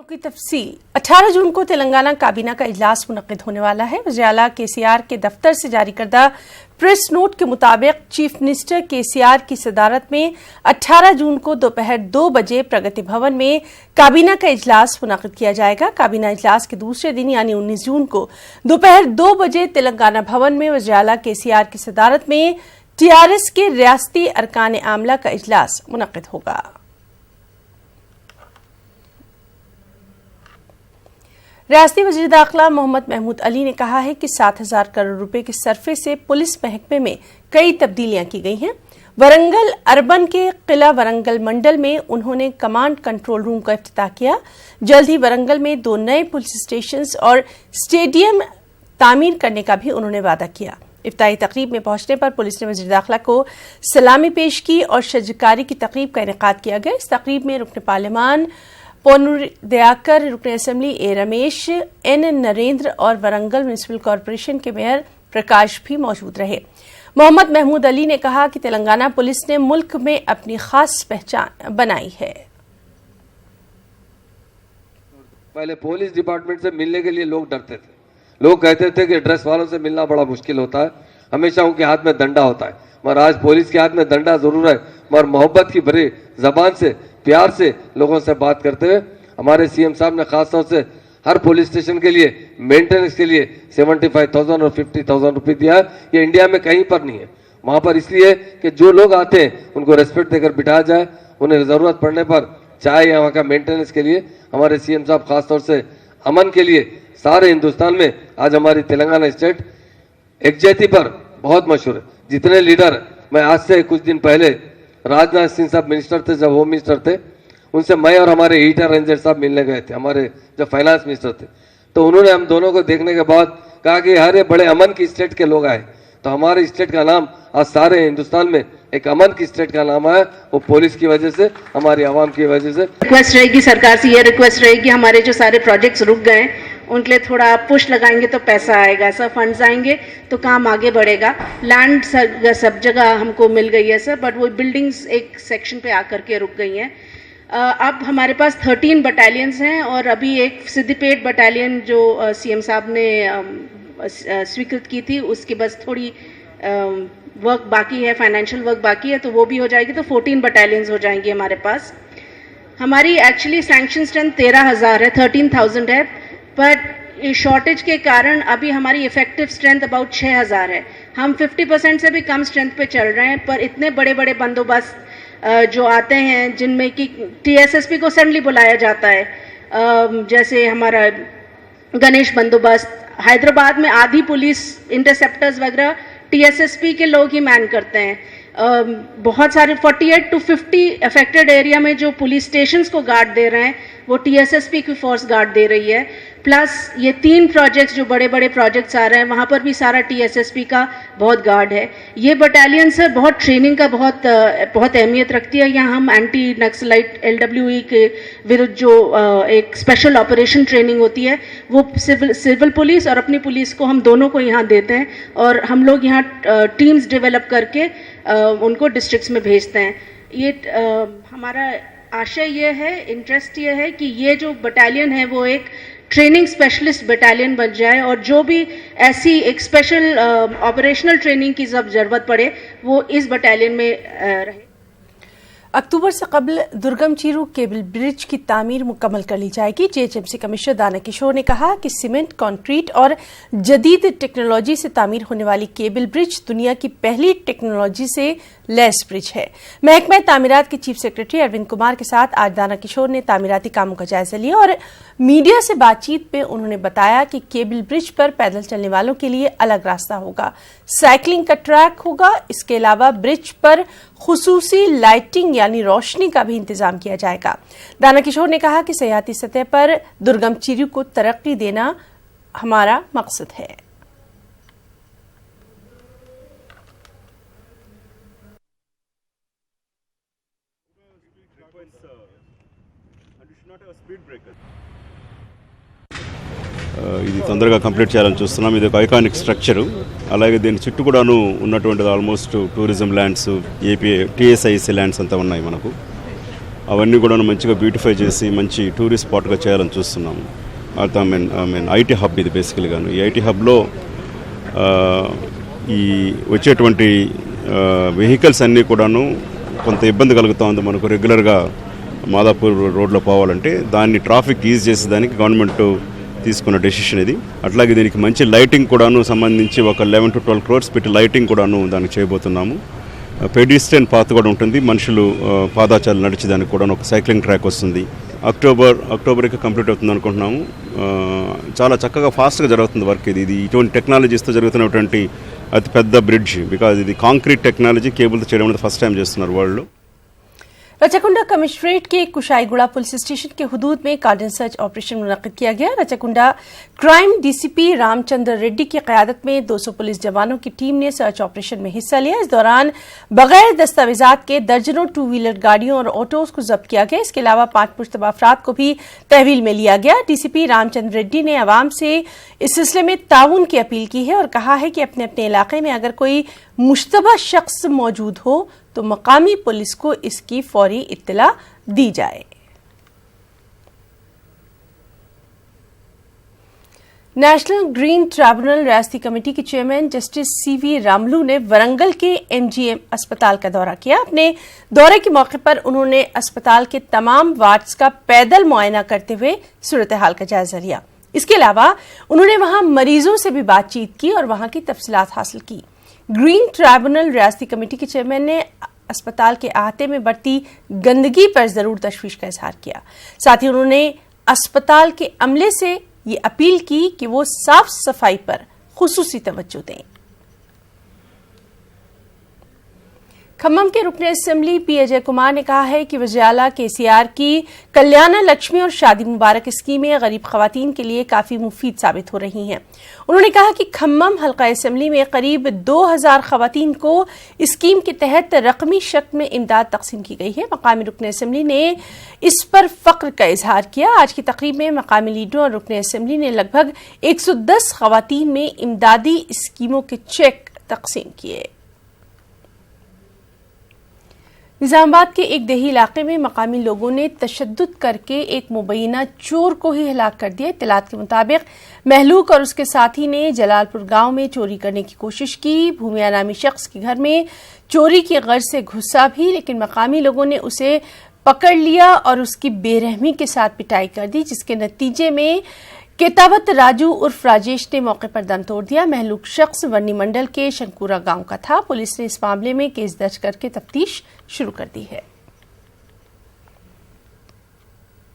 की तफसील 18 जून को तेलंगाना काबीना का इजलास मुनक्किद होने वाला है। वज़ीर-ए-आला केसीआर के दफ्तर से जारी करदा प्रेस नोट के मुताबिक चीफ मिनिस्टर केसीआर की सदारत में 18 जून को दोपहर 2 बजे प्रगति भवन में काबीना का इजलास मुनक्किद किया जाएगा। काबीना इजलास के दूसरे दिन यानी 19 जून को दोपहर 2 बजे तेलंगाना भवन में वज़ीर-ए-आला केसीआर की सदारत में टीआरएस के रियासती अरकान आमला का इजलास मुनक्किद होगा। रियासती वज़ीर दाखिला मोहम्मद महमूद अली ने कहा है कि 7,000 करोड़ रुपए के सरफे से पुलिस महकमे में कई तब्दीलियां की गई हैं। वरंगल अर्बन के किला वरंगल मंडल में उन्होंने कमांड कंट्रोल रूम का इफ्तिताह किया। जल्द ही वरंगल में 2 नए पुलिस स्टेशन और स्टेडियम तामीर करने का भी उन्होंने वादा किया। इफ्ताही तकरीब में पहुंचने पर पुलिस ने वज़ीर दाखिला को सलामी पेश की और शजकारी की तकरीब का इनेकाद किया गया। इस तकरीब में रुकन पार्लियामान पोन्नूर दयाकर, रुकन असेंबली ए रमेश, एन नरेंद्र और वरंगल म्यूनिसिपल कॉरपोरेशन के मेयर प्रकाश भी मौजूद रहे। मोहम्मद महमूद अली ने कहा कि तेलंगाना पुलिस ने मुल्क में अपनी खास पहचान बनाई है। पहले पुलिस डिपार्टमेंट से मिलने के लिए लोग डरते थे, लोग कहते थे कि ड्रेस वालों से मिलना बड़ा मुश्किल होता है, हमेशा उनके हाथ में डंडा होता है। मगर आज पुलिस के हाथ में डंडा जरूर है, मगर मोहब्बत की भरी जबान से प्यार से लोगों से बात करते हुए हमारे सीएम साहब ने खास तौर से हर पुलिस स्टेशन के लिए मेंटेनेंस के लिए 75,000 और 50,000 रुपये दिया है। ये इंडिया में कहीं पर नहीं है। वहां पर इसलिए कि जो लोग आते हैं उनको रेस्पेक्ट देकर बिठाया जाए, उन्हें जरूरत पड़ने पर चाहे यहाँ का मेंटेनेंस के लिए हमारे सीएम साहब खास तौर से अमन के लिए सारे हिंदुस्तान में आज हमारी तेलंगाना स्टेट एकजहती पर बहुत मशहूर है। जितने लीडर, मैं आज से कुछ दिन पहले राजनाथ सिंह साहब मिनिस्टर थे, जब होम मिनिस्टर थे, उनसे मैं और हमारे ईटा रेंजर साहब मिलने गए थे, हमारे जब फाइनेंस मिनिस्टर थे। तो उन्होंने हम दोनों को देखने के बाद कहा कि हर बड़े अमन की स्टेट के लोग आए। तो हमारे स्टेट का नाम आज सारे हिंदुस्तान में एक अमन की स्टेट का नाम आया, वो पुलिस की वजह से, हमारी आवाम की वजह से। रिक्वेस्ट रहेगी, सरकार से ये रिक्वेस्ट रहेगी, हमारे जो सारे प्रोजेक्ट्स रुक गए उनके लिए थोड़ा पुश लगाएंगे तो पैसा आएगा, सब फंड्स आएंगे तो काम आगे बढ़ेगा। लैंड सब जगह हमको मिल गई है सर, बट वो बिल्डिंग्स एक सेक्शन पे आकर के रुक गई हैं। अब हमारे पास 13 बटालियंस हैं और अभी एक सिद्दीपेट बटालियन जो सीएम साहब ने स्वीकृत की थी, उसकी बस थोड़ी वर्क बाकी है, फाइनेंशियल वर्क बाकी है, तो वो भी हो जाएगी, तो 14 बटालियंस हो जाएंगी हमारे पास। हमारी एक्चुअली सैंक्शन स्ट्रेंथ 13,000 है, 13,000 है, पर शॉर्टेज के कारण अभी हमारी इफेक्टिव स्ट्रेंथ अबाउट 6,000 है। हम 50% से भी कम स्ट्रेंथ पे चल रहे हैं, पर इतने बड़े बड़े बंदोबस्त जो आते हैं जिनमें कि टीएसएसपी को सडनली बुलाया जाता है, जैसे हमारा गणेश बंदोबस्त, हैदराबाद में आधी पुलिस इंटरसेप्टर्स वगैरह टीएसएसपी के लोग ही मैन करते हैं। बहुत सारे 48 to 50 अफेक्टेड एरिया में जो पुलिस स्टेशंस को गार्ड दे रहे हैं वो टीएसएसपी की फोर्स गार्ड दे रही है। प्लस ये 3 प्रोजेक्ट्स जो बड़े बड़े प्रोजेक्ट्स आ रहे हैं वहाँ पर भी सारा टीएसएसपी का बहुत गार्ड है। ये बटालियन सर बहुत ट्रेनिंग का बहुत अहमियत रखती है। यहाँ हम एंटी नक्सलाइट LWE के विरुद्ध जो एक स्पेशल ऑपरेशन ट्रेनिंग होती है वो सिविल पुलिस और अपनी पुलिस को हम दोनों को यहाँ देते हैं और हम लोग यहाँ टीम्स डेवलप करके उनको डिस्ट्रिक्ट्स में भेजते हैं। ये हमारा आशय ये है, इंटरेस्ट ये है कि ये जो बटालियन है वो एक ट्रेनिंग स्पेशलिस्ट बटालियन बन जाए और जो भी ऐसी एक स्पेशल ऑपरेशनल ट्रेनिंग की जब जरूरत पड़े वो इस बटालियन में रहे। अक्टूबर से कबल दुर्गम चीरू केबल ब्रिज की तामीर मुकम्मल कर ली जाएगी। जीएचएमसी कमिश्नर दाना किशोर ने कहा कि सीमेंट, कंक्रीट और जदीद टेक्नोलॉजी से तामीर होने वाली केबल ब्रिज दुनिया की पहली टेक्नोलॉजी से लैस ब्रिज है। महकमा तामीरात के चीफ सेक्रेटरी अरविंद कुमार के साथ आज दाना किशोर ने तामीराती कामों का जायजा लिया और मीडिया से बातचीत में उन्होंने बताया कि केबल ब्रिज पर पैदल चलने वालों के लिए अलग रास्ता होगा, साइकिलिंग का ट्रैक होगा। इसके अलावा ब्रिज पर खुसूसी लाइटिंग यानी रोशनी का भी इंतजाम किया जाएगा। दाना किशोर ने कहा कि सयाहती सतह पर दुर्गम चीरू को तरक्की देना हमारा मकसद है। ఇది తొందరగా కంప్లీట్ చేయాలని చూస్తున్నాం. ఇది ఒక ఐకానిక్ స్ట్రక్చరు. అలాగే దీని చుట్టూ కూడాను ఉన్నటువంటిది almost tourism lands, AP TSIC lands అంతా ఉన్నాయి మనకు. అవన్నీ కూడా మంచిగా బ్యూటిఫై చేసి మంచి టూరిస్ట్ స్పాట్గా చేయాలని చూస్తున్నాము. ఐ మీన్ ఐటీ హబ్ ఇది బేసికల్గాను. ఈ ఐటీ హబ్లో ఈ వచ్చేటువంటి వెహికల్స్ అన్నీ కూడాను కొంత ఇబ్బంది కలుగుతూ ఉంది మనకు. రెగ్యులర్గా మాదాపూర్ రోడ్లో పోవాలంటే దాన్ని ట్రాఫిక్ ఈజ్ చేసేదానికి గవర్నమెంట్ తీసుకున్న డెసిషన్ ఇది. అట్లాగే దీనికి మంచి లైటింగ్ కూడాను సంబంధించి ఒక 11 to 12 crores పెట్టి లైటింగ్ కూడాను దానికి చేయబోతున్నాము. పెడిస్ట్రియన్ పాత్ కూడా ఉంటుంది, మనుషులు పాదాచారాలు నడిచేదానికి కూడా ఒక సైక్లింగ్ ట్రాక్ వస్తుంది. అక్టోబర్కి కంప్లీట్ అవుతుంది అనుకుంటున్నాము. చాలా చక్కగా ఫాస్ట్గా జరుగుతుంది వర్క్. ఇది ఇటువంటి టెక్నాలజీస్తో జరుగుతున్నటువంటి అతిపెద్ద బ్రిడ్జ్. బికాజ్ ఇది కాంక్రీట్ టెక్నాలజీ కేబుల్తో చేయడం అనేది ఫస్ట్ టైం చేస్తున్నారు వరల్డ్లో. रचाकुंडा कमिश्नरेट के कुशाईगुड़ा पुलिस स्टेशन के हुदूद में कार्डन सर्च ऑपरेशन मुनक्किद किया गया। रचाकुंडा क्राइम डीसीपी रामचंद्र रेड्डी की क़यादत में 200 पुलिस जवानों की टीम ने सर्च ऑपरेशन में हिस्सा लिया। इस दौरान बगैर दस्तावेजात के दर्जनों 2-व्हीलर गाड़ियों और ऑटोज को जब्त किया गया। इसके अलावा 5 मुश्तबा अफराद को भी तहवील में लिया गया। डीसीपी रामचंद्र रेड्डी ने अवाम से इस सिलसिले में ताउन की अपील की है और कहा है कि अपने अपने इलाके में अगर कोई मुश्तबा शख्स मौजूद हो तो मकामी पुलिस को इसकी फौरी इत्तला दी जाए। नेशनल ग्रीन ट्रिब्यूनल रियासती कमेटी के चेयरमैन जस्टिस सीवी रामलू ने वरंगल के एमजीएम अस्पताल का दौरा किया। अपने दौरे के मौके पर उन्होंने अस्पताल के तमाम वार्ड्स का पैदल मुआयना करते हुए सूरत हाल का जायजा लिया। इसके अलावा उन्होंने वहां मरीजों से भी बातचीत की और वहां की तफसीलात हासिल की। ग्रीन ट्रिब्यूनल रियासती कमेटी के चेयरमैन ने अस्पताल के अहाते में बढ़ती गंदगी पर जरूर तशवीश का इजहार किया। साथ ही उन्होंने अस्पताल के अमले से ये अपील की कि वो साफ सफाई पर खुसूसी तवज्जो दें। खम्मम के रुकने असेंबली पी अजय कुमार ने कहा है कि वज़ीर-ए-आला केसीआर की कल्याण लक्ष्मी और शादी मुबारक स्कीमें गरीब खवातीन के लिए काफी मुफीद साबित हो रही हैं। उन्होंने कहा कि खम्मम हल्का असेंबली में करीब 2000 खवातीन को स्कीम के तहत रकमी शक्ल में इमदाद तकसीम की गई है। मकामी रुकने असेंबली ने इस पर फख्र का इजहार किया। आज की तकरीब में मकामी लीडरों और रुकने असेंबली ने लगभग 110 खवातीन में इमदादी स्कीमों के चेक तकसीम किए। निजामाबाद के एक देही इलाके में मकामी लोगों ने तशद्दुद करके एक मुबैना चोर को ही हलाक कर दिया। इत्तलात के मुताबिक महलूक और उसके साथी ने जलालपुर गांव में चोरी करने की कोशिश की। भूमिया नामी शख्स के घर में चोरी की गर्ज से घुसा भी, लेकिन मकामी लोगों ने उसे पकड़ लिया और उसकी बेरहमी के साथ पिटाई कर दी, जिसके नतीजे में केतावत राजू उर्फ राजेश ने मौके पर दम तोड़ दिया। महलूक शख्स वर्नी मंडल के शंकुरा गांव का था। पुलिस ने इस मामले में केस दर्ज करके तफ्तीश शुरू कर दी है।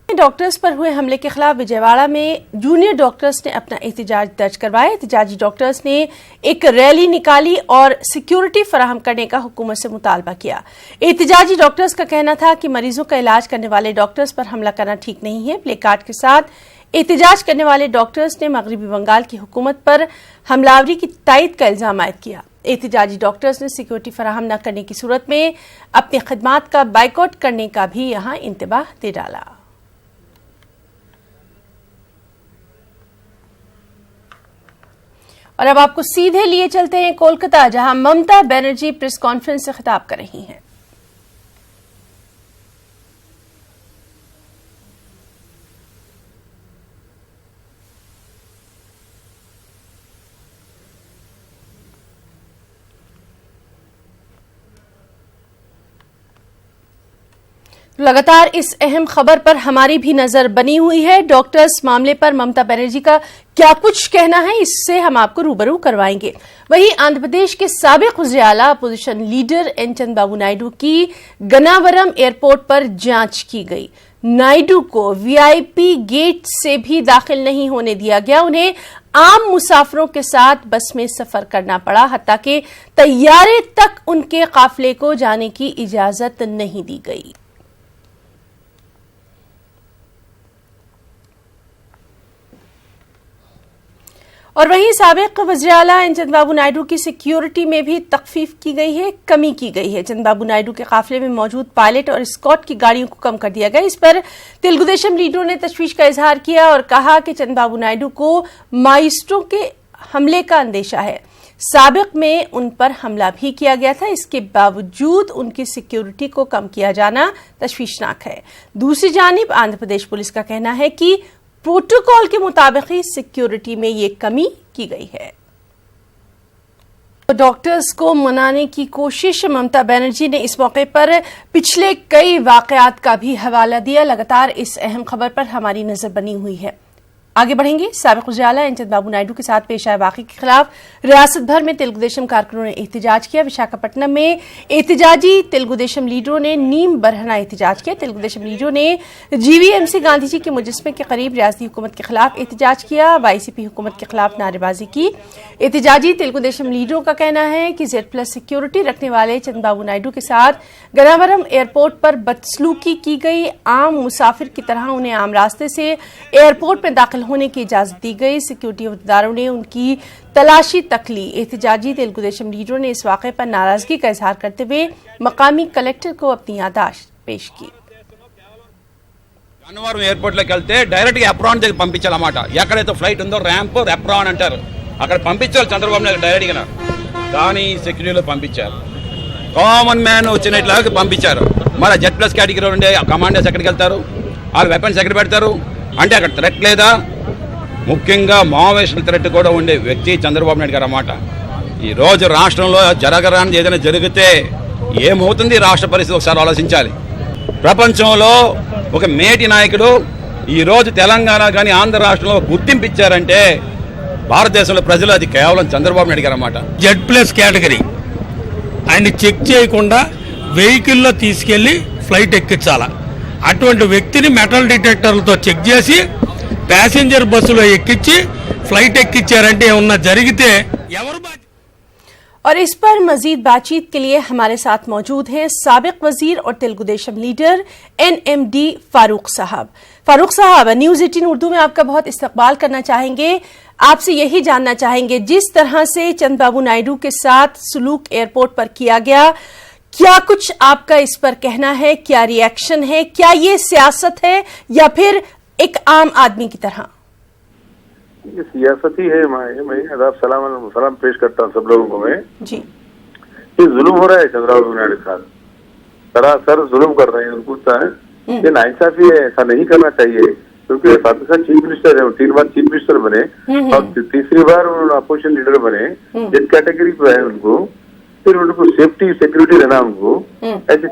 डॉक्टर्स पर हुए हमले के खिलाफ विजयवाड़ा में जूनियर डॉक्टर्स ने अपना एहतजाज दर्ज करवाया। एहतजाजी डॉक्टर्स ने एक रैली निकाली और सिक्योरिटी फराहम करने का हुकूमत से मुतालबा किया। एहतजाजी डॉक्टर्स का कहना था कि मरीजों का इलाज करने वाले डॉक्टर्स पर हमला करना ठीक नहीं है। प्ले कार्ड के साथ एहतजाज करने वाले डॉक्टर्स ने मगरबी बंगाल की हुकूमत पर हमलावरी की तायद का इल्जाम आयद किया। एहतजाजी डॉक्टर्स ने सिक्योरिटी फराहम न करने की सूरत में अपनी खिदमात का बाइकआउट करने का भी यहां इंतबाह दे डाला। और अब आपको सीधे लिए चलते हैं कोलकाता, जहां ममता बनर्जी प्रेस कॉन्फ्रेंस से खिताब कर रही हैं। लगातार इस अहम खबर पर हमारी भी नजर बनी हुई है। डॉक्टर्स मामले पर ममता बनर्जी का क्या कुछ कहना है, इससे हम आपको रूबरू करवाएंगे। वहीं आंध्र प्रदेश के साबिक वज़ीर-ए-आला opposition leader N Chandrababu Naidu की गनावरम एयरपोर्ट पर जांच की गई। नायडू को वीआईपी गेट से भी दाखिल नहीं होने दिया गया। उन्हें आम मुसाफिरों के साथ बस में सफर करना पड़ा, हत्ता कि तैयारे तक उनके काफिले को जाने की इजाजत नहीं दी गई। और वहीं साबिक वज़ीर-ए-आला एन चंद्रबाबू नायडू की सिक्योरिटी में भी तखफीफ की गई है, कमी की गई है। चंद्रबाबू नायडू के काफिले में मौजूद पायलट और स्कॉट की गाड़ियों को कम कर दिया गया। इस पर तेलुगु देशम लीडरों ने तशवीश का इजहार किया और कहा कि चंद्रबाबू नायडू को माइस्ट्रो के हमले का अंदेशा है। साबिक में उन पर हमला भी किया गया था। इसके बावजूद उनकी सिक्योरिटी को कम किया जाना तशवीशनाक है। दूसरी जानिब आंध्र प्रदेश पुलिस का कहना है कि प्रोटोकॉल के मुताबिक ही सिक्योरिटी में ये कमी की गई है। डॉक्टर्स को मनाने की कोशिश, ममता बनर्जी ने इस मौके पर पिछले कई वाकयात का भी हवाला दिया। लगातार इस अहम खबर पर हमारी नजर बनी हुई है। आगे बढ़ेंगे। साबिक उजाला एन चंद्रबाबू नायडू के साथ पेश आए वाकये के खिलाफ रियासत भर में तेलुगु देशम कारकुनों ने एहतजाज किया। विशाखापट्टनम में एहतजाजी तेलुगु देशम लीडरों ने नीम बरहना एहतजाज किया। तेलुगु देशम लीडरों ने जीवीएमसी गांधी जी के मुजस्मे के करीब रियासती हुकूमत के खिलाफ एहतजाज किया। वाईसीपी हुकूमत के खिलाफ नारेबाजी की। एहतजाजी तेलुगु देशम लीडरों का कहना है कि Z+ सिक्योरिटी रखने वाले चंद्रबाबू नायडू के साथ गनावरम एयरपोर्ट पर बदसलूकी की गई। आम मुसाफिर की तरह उन्हें आम रास्ते से एयरपोर्ट में दाखिल होने की इजाजत दी गई। सिक्योरिटी अहदेदारों ने उनकी तलाशी तक ली। एहतजाजी तेलुगु देशम लीडरों ने इस वाक़े पर नाराजगी का इजहार करते हुए मकामी कलेक्टर को अपनी याददाश्त पेश की। గన్నవరం ఎయిర్పోర్ట్లోకి వెళ్తే డైరెక్ట్గా ఎప్రాన్ దగ్గర పంపించాలన్నమాట. ఎక్కడైతే ఫ్లైట్ ఉందో ర్యాంప్ ఎప్రాన్ అంటారు, అక్కడ పంపించాలి చంద్రబాబు నాయుడు డైరెక్ట్గా. కానీ సెక్యూరిటీలో పంపించారు, కామన్ మ్యాన్ వచ్చినట్లాగా పంపించారు. మరి Z+ కేటగిరీ ఉండే కమాండర్స్ ఎక్కడికి వెళ్తారు? వాళ్ళు వెపన్స్ ఎక్కడ పెడతారు? అంటే అక్కడ థ్రెట్ లేదా? ముఖ్యంగా మావోయిస్టుల థ్రెట్ కూడా ఉండే వ్యక్తి చంద్రబాబు నాయుడు గారు అన్నమాట. ఈ రోజు రాష్ట్రంలో జరగరానిది ఏదైనా జరిగితే ఏమవుతుంది రాష్ట్ర పరిస్థితి ఒకసారి ఆలోచించాలి. ప్రపంచంలో ఒక మేటి నాయకుడు ఈ రోజు తెలంగాణ కానీ ఆంధ్ర రాష్ట్రంలో గుర్తింపు ఇచ్చారంటే భారతదేశంలో ప్రజలు అది కేవలం చంద్రబాబు నాయుడు గారు అన్నమాట. Z+ కేటగిరీ ఆయన చెక్ చేయకుండా వెహికల్లో తీసుకెళ్లి ఫ్లైట్ ఎక్కించాల. అటువంటి వ్యక్తిని మెటల్ డిటెక్టర్లతో చెక్ చేసి ప్యాసింజర్ బస్సులో ఎక్కించి ఫ్లైట్ ఎక్కించారంటే ఏమన్నా జరిగితే ఎవరు? और इस पर मजीद बातचीत के लिए हमारे साथ मौजूद हैं साबिक वजीर और तेलुगु देशम लीडर NMD फारूक साहब। फारूक साहब, न्यूज़ 18 उर्दू में आपका बहुत इस्तकबाल करना चाहेंगे। आपसे यही जानना चाहेंगे, जिस तरह से चंद्रबाबू नायडू के साथ सलूक एयरपोर्ट पर किया गया, क्या कुछ आपका इस पर कहना है? क्या रिएक्शन है? क्या ये सियासत है या फिर एक आम आदमी की तरह? ये सियासत ही है। मैं अदाब सलाम पेश करता हूँ सब लोगों को। मैं जी, ये जुल्म हो रहा है चंद्रबाबू नायडू के साथ, सरासर जुल्म कर रहे हैं। उनको ये नाइंसाफी है, ऐसा नहीं करना चाहिए। क्योंकि पाकिस्तान चीफ मिनिस्टर है, 3 बार चीफ मिनिस्टर बने और तीसरी बार अपोजिशन लीडर बने। Z कैटेगरी पे है उनको, फिर उनको सेफ्टी सिक्योरिटी रहना उनको। ऐसे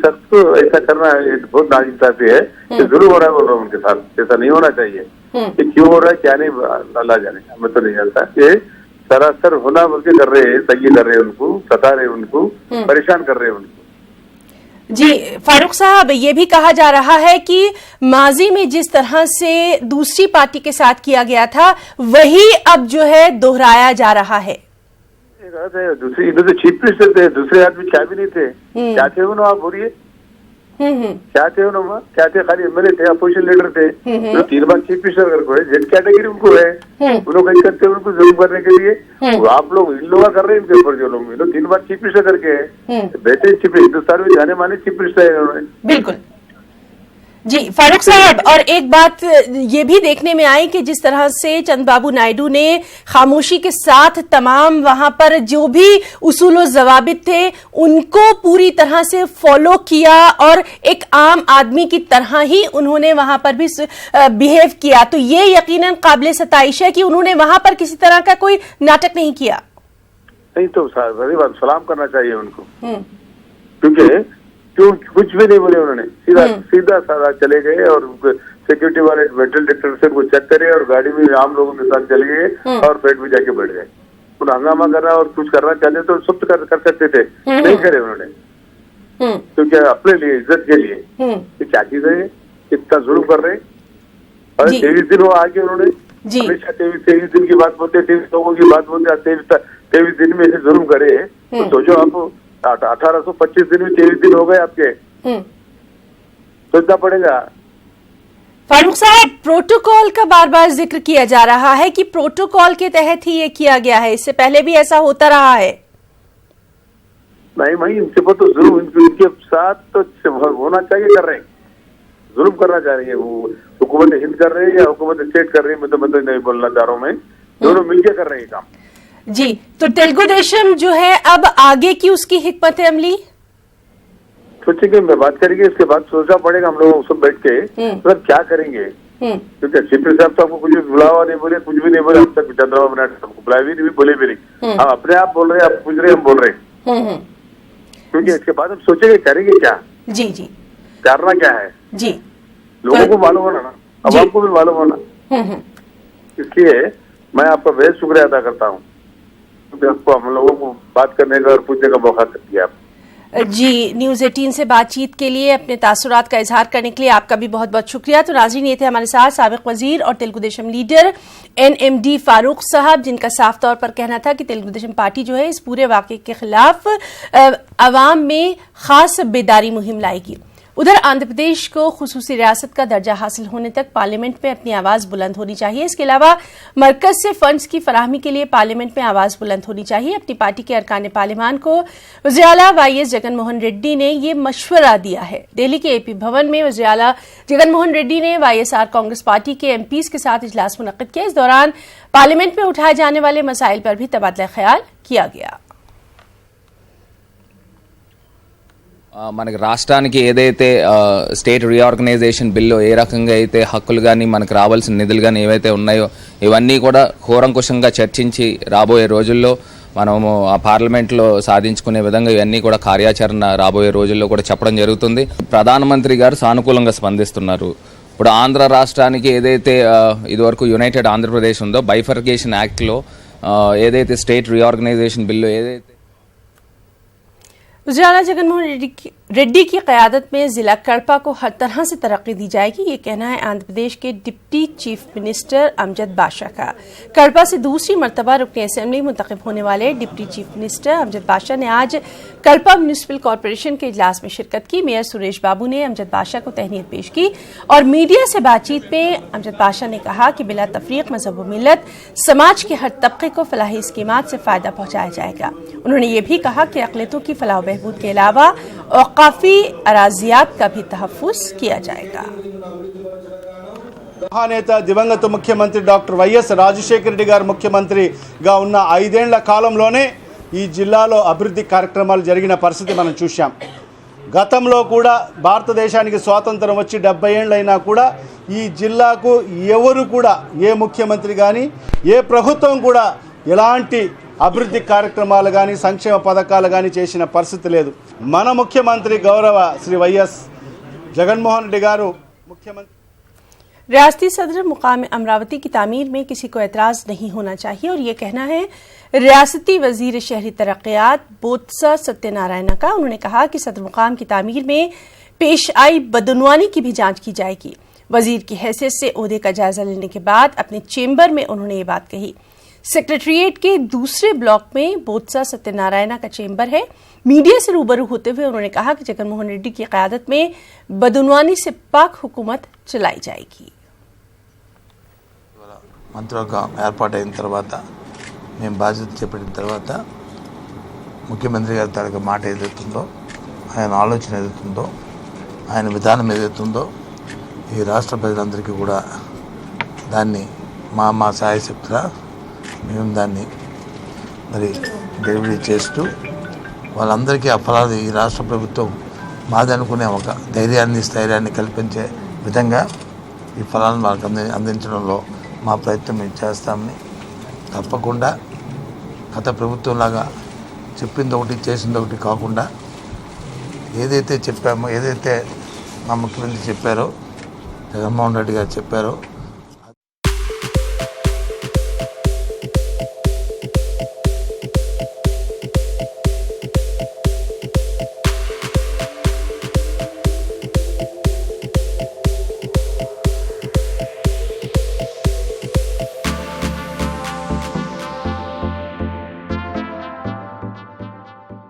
सख्त को ऐसा करना है, बहुत नाइंसाफी है। जुल्म हो रहा है बोल रहा हूँ उनके साथ, ऐसा नहीं होना चाहिए। ये क्यों हो रहा है क्या नहीं अल्लाह जाने, हमें तो नहीं जानता। ये सरासर होना बोल के कर रहे हैं, तंगी कर रहे हैं उनको, सता रहे हैं उनको, परेशान कर रहे हैं उनको। जी फारूक साहब, ये भी कहा जा रहा है कि माजी में जिस तरह से दूसरी पार्टी के साथ किया गया था वही अब जो है दोहराया जा रहा है। दूसरी इधर तो चीफ मिनिस्टर थे, दूसरे आदमी क्या भी नहीं थे। क्या थे वो ना, आप बोलिए क्या थे उन्होंने? क्या थे? खाली MLA थे, अपोजिशन लीडर थे। तो 3 बार चीफ मिनिस्टर को है, Z कैटेगरी उनको है। वो लोग कहीं करते हैं उनको जुल्म करने के लिए। वो आप लोग इन लोग कर रहे हैं इनके ऊपर, जो लोग 3 बार चीफ मिनिस्टर करके है, बेटे चीफ हिंदुस्तान में जाने माने चीफ मिनिस्टर है उन्होंने। बिल्कुल जी फारूक साहब, और एक बात ये भी देखने में आई कि जिस तरह से चंद्रबाबू नायडू ने खामोशी के साथ तमाम वहां पर जो भी उसूल ज़वाबित थे उनको पूरी तरह से फॉलो किया और एक आम आदमी की तरह ही उन्होंने वहां पर भी बिहेव किया, तो ये यकीनन काबिल सताइश है कि उन्होंने वहां पर किसी तरह का कोई नाटक नहीं किया। नहीं तो सलाम करना चाहिए उनको, क्योंकि क्यों कुछ भी नहीं बोले उन्होंने। सीधा साधा चले गए और सिक्योरिटी वाले मेटल डिटेक्टर से वो चेक करे और गाड़ी में आम लोगों के साथ चले गए और पेट में जाके बैठ गए। उन्हें हंगामा करना और कुछ करना चाहते तो सब कर सकते थे, नहीं करे उन्होंने, क्योंकि अपने लिए, इज्जत के लिए। ये क्या चीज है? इतना जुल्म कर रहे। और 23 दिन वो आगे उन्होंने हमेशा 23 दिन की बात बोलते, 23 लोगों की बात बोलते, 23 दिन में ऐसे जुल्म करे। तो सोचो आप 1825 दिन में 23 दिन हो गए आपके, सोचना पड़ेगा। फारूक साहब, प्रोटोकॉल का बार बार जिक्र किया जा रहा है कि प्रोटोकॉल के तहत ही ये किया गया है, इससे पहले भी ऐसा होता रहा है। नहीं इनके पर तो जुल्म इनके साथ तो होना चाहिए, कर रहे हैं, जुल्म करना चाह रही है। वो हुकूमत हिंद कर रहे हैं या हुकूमत स्टेट कर रही है, मैं तो नहीं बोलना चाह रहा हूँ। मैं दोनों मिलकर कर रहे हैं काम। जी, तो तेलुगु देशम जो है अब आगे की उसकी हिकमत अमली सोचेंगे, मैं बात करेंगे, इसके बाद सोचना पड़ेगा हम लोग सब बैठ के मतलब क्या करेंगे। क्योंकि चीफ साहब तो आपको कुछ बुलावा नहीं बोले, कुछ भी नहीं बोले, अब तक चंद्रबाबू नायडू सबको बुलाए भी नहीं, बोले भी नहीं। हम अपने आप बोल रहे हैं, आप पूछ रहे, हम बोल रहे हैं। क्योंकि इसके बाद हम सोचेंगे करेंगे क्या, जी जी करना क्या है जी, लोगों को मालूम होना ना, अब आपको भी मालूम होना। इसलिए मैं आपका बेहद शुक्रिया अदा करता हूँ क्योंकि आपको हम लोगों को बात करने का और पूछने का मौका दिया। जी, न्यूज 18 से बातचीत के लिए, अपने तासुरात का इजहार करने के लिए आपका भी बहुत बहुत शुक्रिया। तो नाज़रीन, ये थे हमारे साथ साबिक वजीर और तेलुगु देशम लीडर NMD फारूक साहब, जिनका साफ तौर पर कहना था कि तेलुगु देशम पार्टी जो है इस पूरे वाक़े के खिलाफ अवाम में खास बेदारी मुहिम लाएगी। उधर आंध्र प्रदेश को खुसूसी रियासत का दर्जा हासिल होने तक पार्लियामेंट में अपनी आवाज बुलंद होनी चाहिए। इसके अलावा मरकज से फंड्स की फराहमी के लिए पार्लियामेंट में आवाज बुलंद होनी चाहिए। अपनी पार्टी के अरकान पार्लियामान को वज़ीर आला YS जगन मोहन रेड्डी ने ये मशवरा दिया है। दिल्ली के AP भवन में वज़ीर आला जगन मोहन रेड्डी ने YSR कांग्रेस पार्टी के MPs के साथ इजलास मुनक्किद किया। इस दौरान पार्लियामेंट में उठाए जाने वाले मसाइल पर भी तबादला ख्याल किया गया। మనకి రాష్ట్రానికి ఏదైతే స్టేట్ రీఆర్గనైజేషన్ బిల్లు ఏ రకంగా అయితే హక్కులు కానీ మనకు రావాల్సిన నిధులు కానీ ఏవైతే ఉన్నాయో ఇవన్నీ కూడా కూలంకుషంగా చర్చించి రాబోయే రోజుల్లో మనము ఆ పార్లమెంట్లో సాధించుకునే విధంగా ఇవన్నీ కూడా కార్యాచరణ రాబోయే రోజుల్లో కూడా చెప్పడం జరుగుతుంది. ప్రధానమంత్రి గారు సానుకూలంగా స్పందిస్తున్నారు. ఇప్పుడు ఆంధ్ర రాష్ట్రానికి ఏదైతే ఇదివరకు యునైటెడ్ ఆంధ్రప్రదేశ్ ఉందో బైఫర్కేషన్ యాక్ట్లో ఏదైతే స్టేట్ రీఆర్గనైజేషన్ బిల్లు ఏదైతే वज़ीर आला जगन मोहन रेड्डी की क़यादत में जिला कड़पा को हर तरह से तरक्की दी जाएगी, ये कहना है आंध्र प्रदेश के डिप्टी चीफ मिनिस्टर अमजद बादशाह का। कड़पा से दूसरी मरतबा रुकने असेंबली मुंतखब होने वाले डिप्टी चीफ मिनिस्टर अमजद बादशाह ने आज कड़पा म्यूनिसिपल कॉरपोरेशन के इजलास में शिरकत की। मेयर सुरेश बाबू ने अमजद बादशाह को तहनीत पेश की और मीडिया से बातचीत में अमजद बादशाह ने कहा कि बिला तफरीक मजहब व मिल्लत समाज के हर तबके को फलाही स्कीमात से फायदा पहुंचाया जाएगा। उन्होंने ये भी कहा कि अक़लियतों की फलाह बहबूद के अलावा औक़ाफ़ी अराज़ियात का भी तहफ़्फ़ुज़ किया जाएगा। మహానేత దివంగత ముఖ్యమంత్రి డాక్టర్ వైఎస్ రాజశేఖర రెడ్డి గారు ముఖ్యమంత్రిగా ఉన్న 5 ఏళ్ల కాలంలోనే ఈ జిల్లాలో అభివృద్ధి కార్యక్రమాలు జరిగిన పరిస్థితి మనం చూశాం. గతంలో కూడా భారతదేశానికి స్వాతంత్రం వచ్చి 70 ఏళ్ళైనా కూడా ఈ జిల్లాకు ఎవరు కూడా ఏ ముఖ్యమంత్రి కానీ ఏ ప్రభుత్వం కూడా ఎలాంటి అభివృద్ధి కార్యక్రమాలు కానీ సంక్షేమ పథకాలు కానీ చేసిన పరిస్థితి లేదు. మన ముఖ్యమంత్రి గౌరవ శ్రీ వైఎస్ జగన్మోహన్ రెడ్డి గారు ముఖ్యమంత్రి रियासती सदर मुकाम अमरावती की तामीर में किसी को एतराज़ नहीं होना चाहिए और ये कहना है रियासती वजीर शहरी तरक्यात बोत्सा सत्यनारायण का। उन्होंने कहा कि सदर मुकाम की तामीर में पेश आई बदनवानी की भी जांच की जाएगी। वजीर की हैसियत से ओहदे का जायजा लेने के बाद अपने चेंबर में उन्होंने ये बात कही। सेक्रेटरीट के दूसरे ब्लॉक में बोत्सा सत्यनारायण का चेंबर है। मीडिया से रूबरू होते हुए उन्होंने कहा कि जगन मोहन रेड्डी की क़यादत में बदनवानी से पाक हुकूमत चलाई जाएगी। మంత్రివర్గం ఏర్పాటైన తర్వాత మేము బాధ్యత చేపట్టిన తర్వాత ముఖ్యమంత్రి గారి తాలూకా మాట ఏదైతుందో, ఆయన ఆలోచన ఏదైతుందో, ఆయన విధానం ఏదైతుందో ఈ రాష్ట్ర ప్రజలందరికీ కూడా దాన్ని మా సాయశక్తిగా మేము దాన్ని మరి డెలివరీ చేస్తూ వాళ్ళందరికీ ఆ ఫలాలు ఈ రాష్ట్ర ప్రభుత్వం మాదనుకునే ఒక ధైర్యాన్ని స్థైర్యాన్ని కల్పించే విధంగా ఈ ఫలాలను వాళ్ళకి అందించడంలో మా ప్రయత్నం మేము చేస్తామని, తప్పకుండా గత ప్రభుత్వంలాగా చెప్పింది ఒకటి చేసింది ఒకటి కాకుండా ఏదైతే చెప్పామో, ఏదైతే మా ముఖ్యమంత్రి చెప్పారో, జగన్మోహన్ రెడ్డి గారు చెప్పారో